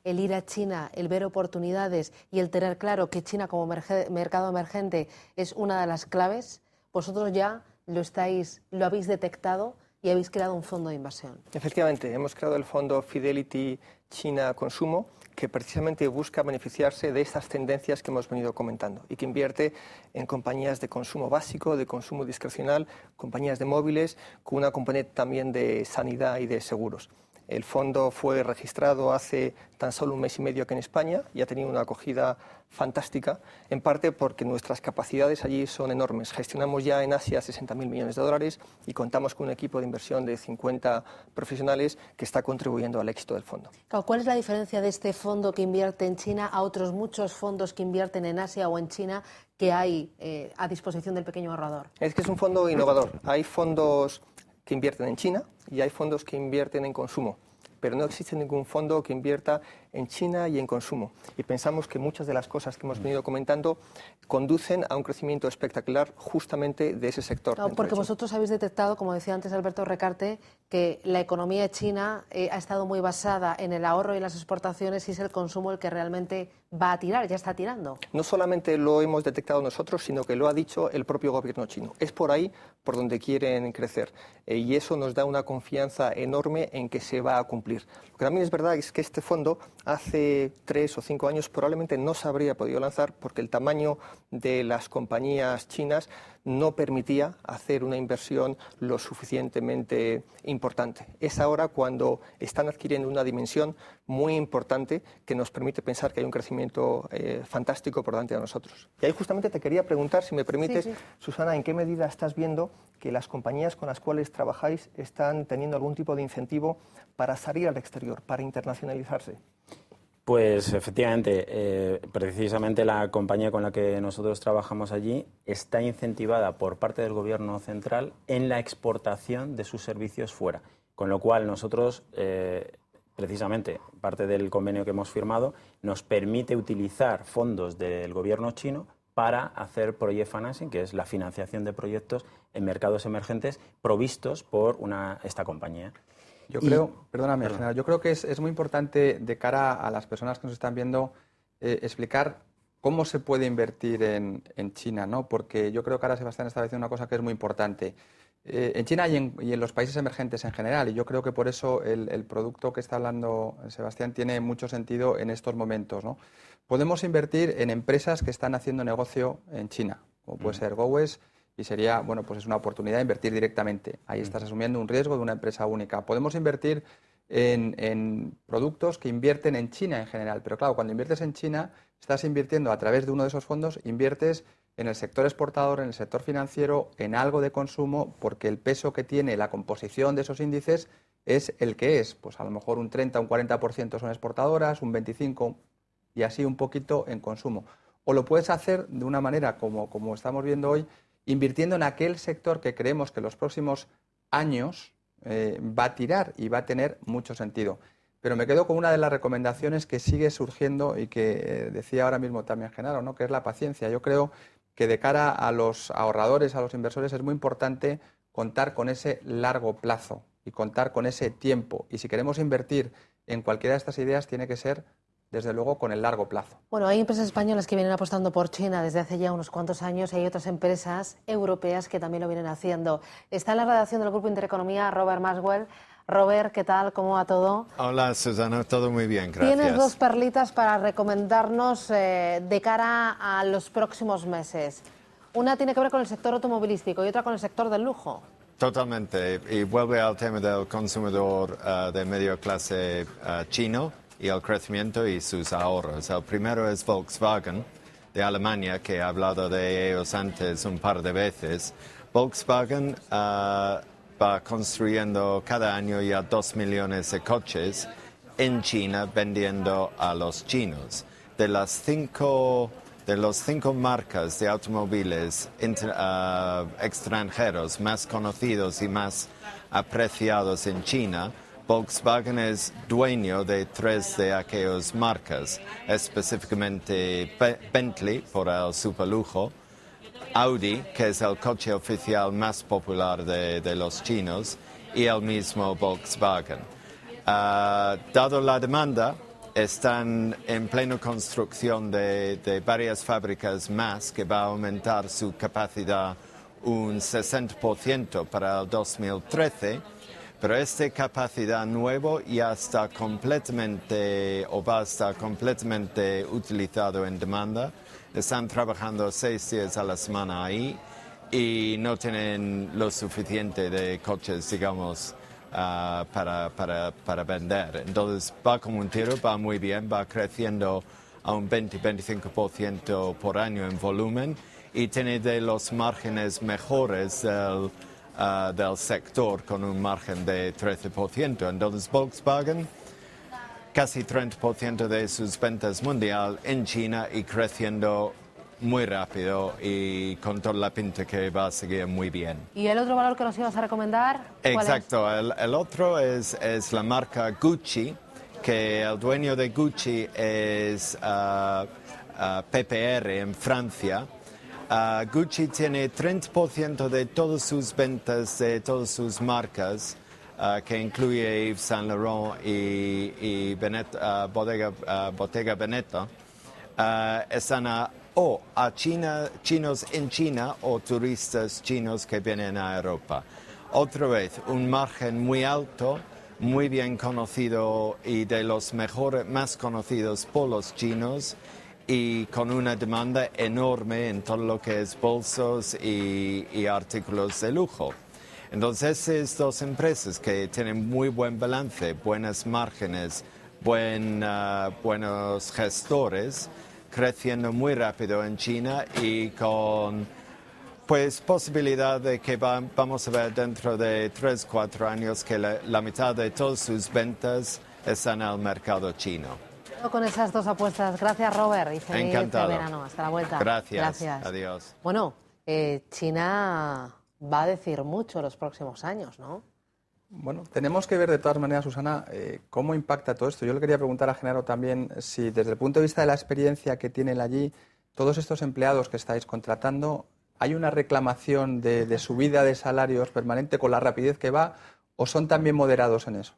el ir a China, el ver oportunidades y el tener claro que China como mercado emergente es una de las claves, vosotros ya lo habéis detectado y habéis creado un fondo de inversión. Efectivamente, hemos creado el fondo Fidelity China Consumo, que precisamente busca beneficiarse de estas tendencias que hemos venido comentando y que invierte en compañías de consumo básico, de consumo discrecional, compañías de móviles, con una componente también de sanidad y de seguros. El fondo fue registrado hace tan solo un mes y medio aquí en España y ha tenido una acogida fantástica, en parte porque nuestras capacidades allí son enormes. Gestionamos ya en Asia 60.000 millones de dólares y contamos con un equipo de inversión de 50 profesionales que está contribuyendo al éxito del fondo. ¿Cuál es la diferencia de este fondo que invierte en China a otros muchos fondos que invierten en Asia o en China que hay a disposición del pequeño ahorrador? Es que es un fondo innovador. Hay fondos que invierten en China y hay fondos que invierten en consumo, pero no existe ningún fondo que invierta en China y en consumo. Y pensamos que muchas de las cosas que hemos venido comentando conducen a un crecimiento espectacular justamente de ese sector. No, porque vosotros habéis detectado, como decía antes Alberto Recarte, que la economía china ha estado muy basada en el ahorro y las exportaciones y es el consumo el que realmente va a tirar, ya está tirando. No solamente lo hemos detectado nosotros, sino que lo ha dicho el propio gobierno chino. Es por ahí por donde quieren crecer y eso nos da una confianza enorme en que se va a cumplir. Lo que también es verdad es que este fondo hace 3 o 5 años probablemente no se habría podido lanzar porque el tamaño de las compañías chinas no permitía hacer una inversión lo suficientemente importante. Es ahora cuando están adquiriendo una dimensión muy importante que nos permite pensar que hay un crecimiento fantástico por delante de nosotros. Y ahí justamente te quería preguntar, si me permites, sí. Susana, ¿en qué medida estás viendo que las compañías con las cuales trabajáis están teniendo algún tipo de incentivo para salir al exterior, para internacionalizarse? Pues efectivamente, precisamente la compañía con la que nosotros trabajamos allí está incentivada por parte del Gobierno central en la exportación de sus servicios fuera, con lo cual nosotros, precisamente, parte del convenio que hemos firmado, nos permite utilizar fondos del Gobierno chino para hacer project financing, que es la financiación de proyectos en mercados emergentes provistos por esta compañía. Yo creo, perdóname, general, yo creo que es muy importante de cara a las personas que nos están viendo explicar cómo se puede invertir en China, ¿no? Porque yo creo que ahora Sebastián está diciendo una cosa que es muy importante. En China y en los países emergentes en general, y yo creo que por eso el producto que está hablando Sebastián tiene mucho sentido en estos momentos, ¿no? Podemos invertir en empresas que están haciendo negocio en China, como puede ser GoWest, y sería, bueno, pues es una oportunidad de invertir directamente. Ahí estás asumiendo un riesgo de una empresa única. Podemos invertir en productos que invierten en China en general, pero claro, cuando inviertes en China, estás invirtiendo a través de uno de esos fondos, inviertes en el sector exportador, en el sector financiero, en algo de consumo, porque el peso que tiene la composición de esos índices es el que es. Pues a lo mejor un 30, un 40% son exportadoras, un 25% y así un poquito en consumo. O lo puedes hacer de una manera como estamos viendo hoy, invirtiendo en aquel sector que creemos que en los próximos años va a tirar y va a tener mucho sentido. Pero me quedo con una de las recomendaciones que sigue surgiendo y que decía ahora mismo también Genaro, ¿no? Que es la paciencia. Yo creo que de cara a los ahorradores, a los inversores, es muy importante contar con ese largo plazo y contar con ese tiempo. Y si queremos invertir en cualquiera de estas ideas, tiene que ser desde luego con el largo plazo. Bueno, hay empresas españolas que vienen apostando por China desde hace ya unos cuantos años y hay otras empresas europeas que también lo vienen haciendo. Está en la redacción del Grupo Intereconomía Robert Maxwell. Robert, ¿qué tal? ¿Cómo va todo? Hola, Susana, todo muy bien, gracias. Tienes dos perlitas para recomendarnos de cara a los próximos meses. Una tiene que ver con el sector automovilístico y otra con el sector del lujo. Totalmente, y vuelve al tema del consumidor de media clase chino y el crecimiento y sus ahorros. El primero es Volkswagen, de Alemania, que he hablado de ellos antes un par de veces. Volkswagen va construyendo cada año ya 2 millones de coches en China, vendiendo a los chinos. De los cinco marcas de automóviles extranjeros más conocidos y más apreciados en China, Volkswagen es dueño de 3 de aquellas marcas, específicamente Bentley por el superlujo, Audi, que es el coche oficial más popular de los chinos, y el mismo Volkswagen. Dado la demanda, están en plena construcción de varias fábricas más que va a aumentar su capacidad un 60% para el 2013, pero esta capacidad nueva ya está completamente o va a estar completamente utilizado en demanda. Están trabajando 6 días a la semana ahí y no tienen lo suficiente de coches, digamos, para vender. Entonces va como un tiro, va muy bien, va creciendo a un 20-25% por año en volumen y tiene de los márgenes mejores del sector con un margen de 13%. Entonces Volkswagen, casi 30% de sus ventas mundial en China y creciendo muy rápido y con toda la pinta que va a seguir muy bien. ¿Y el otro valor que nos ibas a recomendar? ¿Cuál Exacto, el otro es la marca Gucci, que el dueño de Gucci es PPR en Francia. Gucci tiene 30% de todas sus ventas, de todas sus marcas, que incluye Yves Saint Laurent y Bottega Veneta, están a chinos en China o turistas chinos que vienen a Europa. Otra vez, un margen muy alto, muy bien conocido y de los más conocidos por los chinos y con una demanda enorme en todo lo que es bolsos y artículos de lujo. Entonces, esas dos empresas que tienen muy buen balance, buenos márgenes, buenos gestores, creciendo muy rápido en China y con posibilidad de que vamos a ver dentro de 3-4 años que la mitad de todas sus ventas están al mercado chino. Con esas dos apuestas. Gracias, Robert, y feliz Encantado. verano. Hasta la vuelta. Gracias. Adiós. Bueno, China va a decir mucho los próximos años, ¿no? Bueno, tenemos que ver de todas maneras, Susana, cómo impacta todo esto. Yo le quería preguntar a Genaro también si desde el punto de vista de la experiencia que tienen allí, todos estos empleados que estáis contratando, ¿hay una reclamación de subida de salarios permanente con la rapidez que va o son también moderados en eso?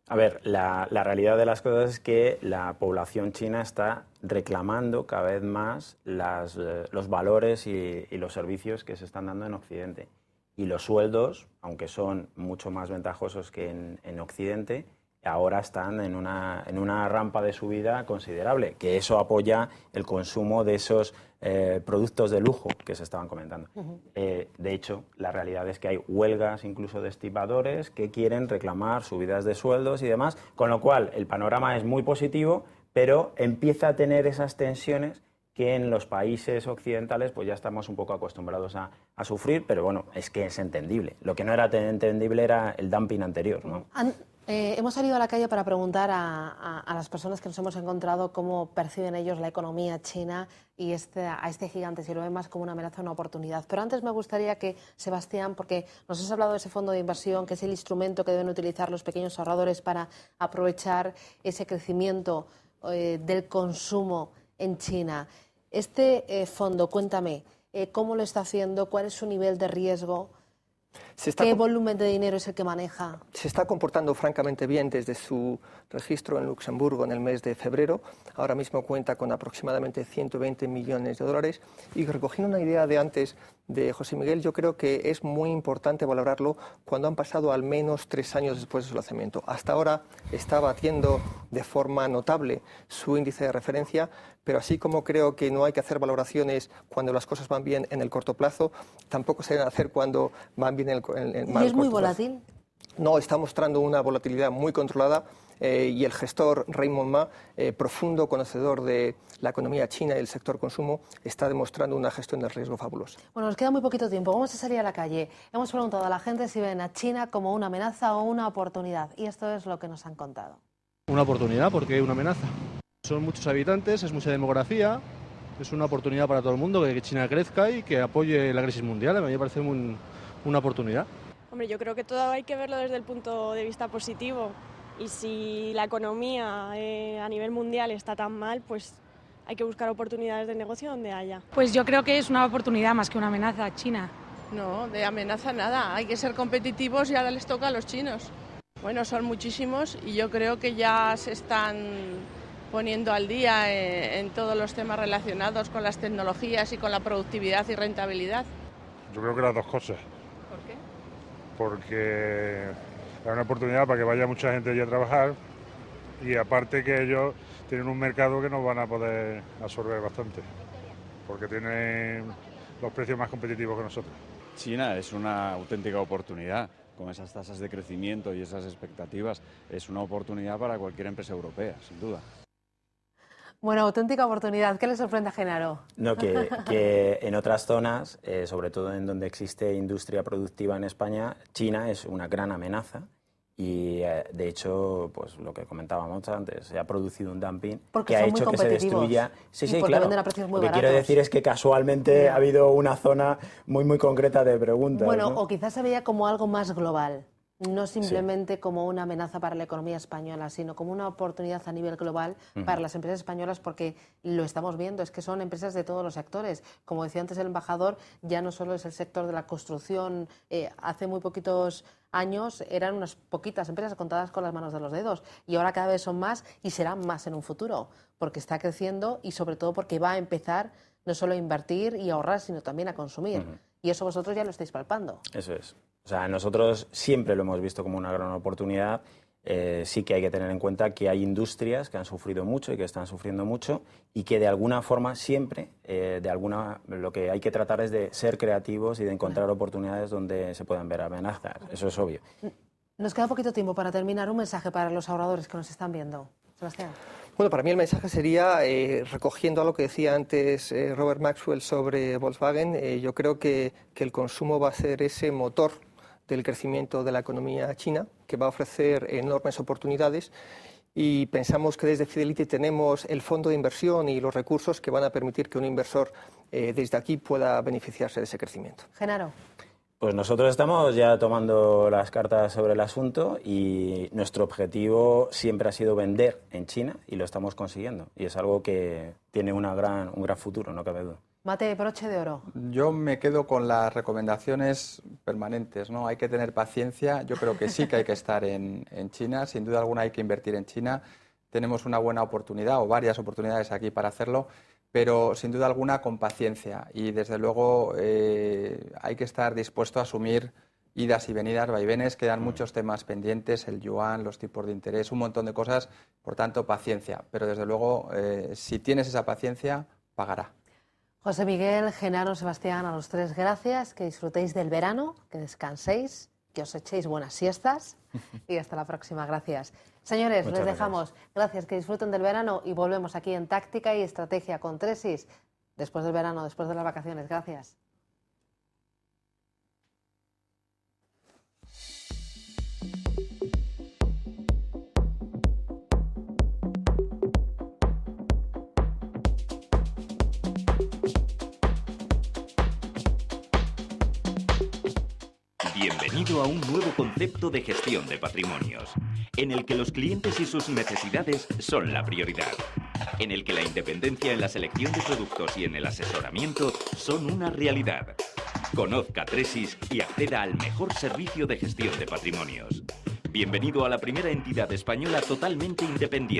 A ver, la realidad de las cosas es que la población china está reclamando cada vez más los valores y los servicios que se están dando en Occidente. Y los sueldos, aunque son mucho más ventajosos que en Occidente, ahora están en una rampa de subida considerable, que eso apoya el consumo de esos productos de lujo que se estaban comentando. De hecho, la realidad es que hay huelgas incluso de estibadores que quieren reclamar subidas de sueldos y demás, con lo cual el panorama es muy positivo, pero empieza a tener esas tensiones que en los países occidentales pues ya estamos un poco acostumbrados a sufrir, pero bueno, es que es entendible. Lo que no era tan entendible era el dumping anterior, ¿no? Hemos salido a la calle para preguntar a las personas que nos hemos encontrado cómo perciben ellos la economía china y a este gigante, si lo ven más como una amenaza o una oportunidad. Pero antes me gustaría que, Sebastián, porque nos has hablado de ese fondo de inversión, que es el instrumento que deben utilizar los pequeños ahorradores para aprovechar ese crecimiento del consumo en China. Este fondo, cuéntame, ¿cómo lo está haciendo? ¿Cuál es su nivel de riesgo? ¿Qué volumen de dinero es el que maneja? Se está comportando francamente bien desde su registro en Luxemburgo en el mes de febrero. Ahora mismo cuenta con aproximadamente 120 millones de dólares. Y recogiendo una idea de antes de José Miguel, yo creo que es muy importante valorarlo cuando han pasado al menos 3 años después de su lanzamiento. Hasta ahora está batiendo de forma notable su índice de referencia, pero así como creo que no hay que hacer valoraciones cuando las cosas van bien en el corto plazo, tampoco se deben hacer cuando van bien en el corto plazo. ¿Y es muy volátil? No, está mostrando una volatilidad muy controlada y el gestor Raymond Ma, profundo conocedor de la economía china y el sector consumo, está demostrando una gestión del riesgo fabulosa. Bueno, nos queda muy poquito tiempo. Vamos a salir a la calle. Hemos preguntado a la gente si ven a China como una amenaza o una oportunidad. Y esto es lo que nos han contado. Una oportunidad, porque una amenaza. Son muchos habitantes, es mucha demografía, es una oportunidad para todo el mundo que China crezca y que apoye la crisis mundial. A mí me parece una oportunidad. Hombre, yo creo que todo hay que verlo desde el punto de vista positivo. Y si la economía a nivel mundial está tan mal, pues hay que buscar oportunidades de negocio donde haya. Pues yo creo que es una oportunidad más que una amenaza a China. No, de amenaza nada. Hay que ser competitivos y ahora les toca a los chinos. Bueno, son muchísimos y yo creo que ya se están poniendo al día en todos los temas relacionados con las tecnologías y con la productividad y rentabilidad. Yo creo que las dos cosas. ¿Por qué? Porque es una oportunidad para que vaya mucha gente allí a trabajar y aparte que ellos tienen un mercado que nos van a poder absorber bastante, porque tienen los precios más competitivos que nosotros. China es una auténtica oportunidad, con esas tasas de crecimiento y esas expectativas, es una oportunidad para cualquier empresa europea, sin duda. Bueno, auténtica oportunidad. ¿Qué le sorprende a Genaro? No, que en otras zonas, sobre todo en donde existe industria productiva en España, China es una gran amenaza y, de hecho, pues lo que comentábamos antes, se ha producido un dumping Porque que ha son muy hecho que se competitivos. destruya. Sí, Y sí, porque claro. venden a precios muy Lo que baratos. quiero decir es que casualmente ha habido una zona muy concreta de preguntas. Bueno, ¿no? o quizás se veía como algo más global, no simplemente como una amenaza para la economía española, sino como una oportunidad a nivel global para las empresas españolas, porque lo estamos viendo, es que son empresas de todos los sectores. Como decía antes el embajador, ya no solo es el sector de la construcción, hace muy poquitos años eran unas poquitas empresas contadas con las manos de los dedos y ahora cada vez son más y serán más en un futuro, porque está creciendo y sobre todo porque va a empezar no solo a invertir y ahorrar, sino también a consumir. Y eso vosotros ya lo estáis palpando. Eso es. O sea, nosotros siempre lo hemos visto como una gran oportunidad. Sí que hay que tener en cuenta que hay industrias que han sufrido mucho y que están sufriendo mucho y que de alguna forma siempre, lo que hay que tratar es de ser creativos y de encontrar oportunidades donde se puedan ver amenazas. Eso es obvio. Nos queda poquito tiempo para terminar. Un mensaje para los ahorradores que nos están viendo. Sebastián. Bueno, para mí el mensaje sería, recogiendo a lo que decía antes Robert Maxwell sobre Volkswagen, yo creo que el consumo va a ser ese motor del crecimiento de la economía china, que va a ofrecer enormes oportunidades y pensamos que desde Fidelity tenemos el fondo de inversión y los recursos que van a permitir que un inversor desde aquí pueda beneficiarse de ese crecimiento. Genaro. Pues nosotros estamos ya tomando las cartas sobre el asunto y nuestro objetivo siempre ha sido vender en China y lo estamos consiguiendo. Y es algo que tiene un gran futuro, no cabe duda. Mate, broche de oro. Yo me quedo con las recomendaciones permanentes, ¿no? Hay que tener paciencia. Yo creo que sí que hay que estar en China. Sin duda alguna hay que invertir en China. Tenemos una buena oportunidad o varias oportunidades aquí para hacerlo, pero sin duda alguna con paciencia. Y desde luego hay que estar dispuesto a asumir idas y venidas, vaivenes. Quedan muchos temas pendientes, el yuan, los tipos de interés, un montón de cosas. Por tanto, paciencia. Pero desde luego, si tienes esa paciencia, pagará. José Miguel, Genaro, Sebastián, a los tres gracias, que disfrutéis del verano, que descanséis, que os echéis buenas siestas y hasta la próxima. Gracias. Señores, Muchas les dejamos. Gracias, que disfruten del verano y volvemos aquí en Táctica y Estrategia con Tresis después del verano, después de las vacaciones. Gracias. Bienvenido a un nuevo concepto de gestión de patrimonios, en el que los clientes y sus necesidades son la prioridad, en el que la independencia en la selección de productos y en el asesoramiento son una realidad. Conozca Tresis y acceda al mejor servicio de gestión de patrimonios. Bienvenido a la primera entidad española totalmente independiente.